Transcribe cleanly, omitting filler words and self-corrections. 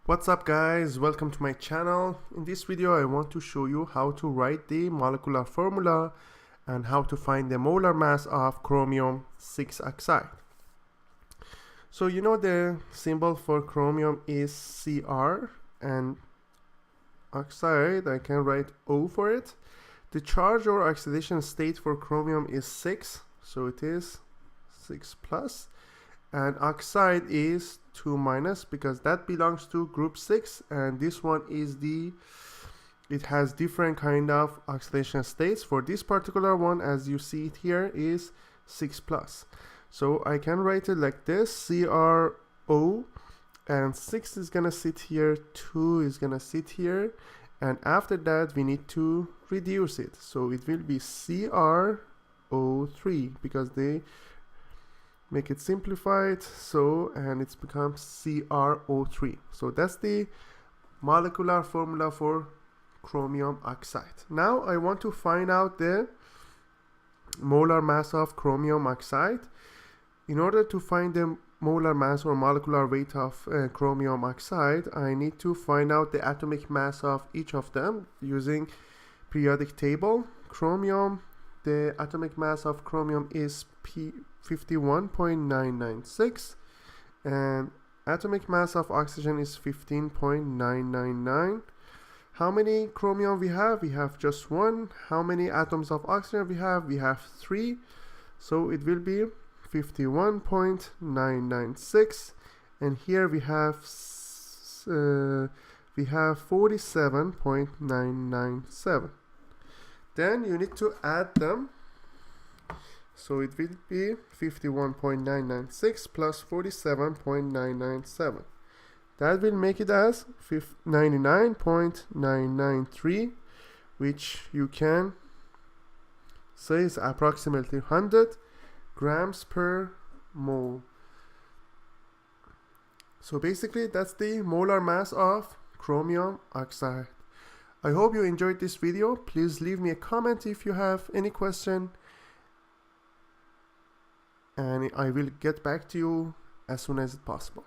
What's up guys, welcome to my channel. In this video I want to show you how to write the molecular formula and how to find the molar mass of chromium 6 oxide. So you know the symbol for chromium is Cr, and oxide I can write O for it. The charge or oxidation state for chromium is 6, so it is 6 plus, and oxide is 2 minus because that belongs to group 6, and this one is it has different kind of oxidation states. For this particular one, as you see it here, is 6 plus. So I can write it like this: CrO, and 6 is gonna sit here, 2 is gonna sit here, and after that we need to reduce it, so it will be CrO3 because they make it simplified, so, and it's becomes CrO3. So that's the molecular formula for chromium oxide. Now I want to find out the molar mass of chromium oxide. In order to find the molar mass or molecular weight of chromium oxide, I need to find out the atomic mass of each of them using periodic table. Chromium, the atomic mass of chromium is 51.996, and atomic mass of oxygen is 15.999. How many chromium we have? We have just one. How many atoms of oxygen we have? We have 3, so it will be 51.996, and here we have 47.997. Then you need to add them, so it will be 51.996 plus 47.997. That will make it as 99.993, which you can say is approximately 100 grams per mole. So basically that's the molar mass of chromium oxide. I hope you enjoyed this video. Please leave me a comment if you have any question, and I will get back to you as soon as possible.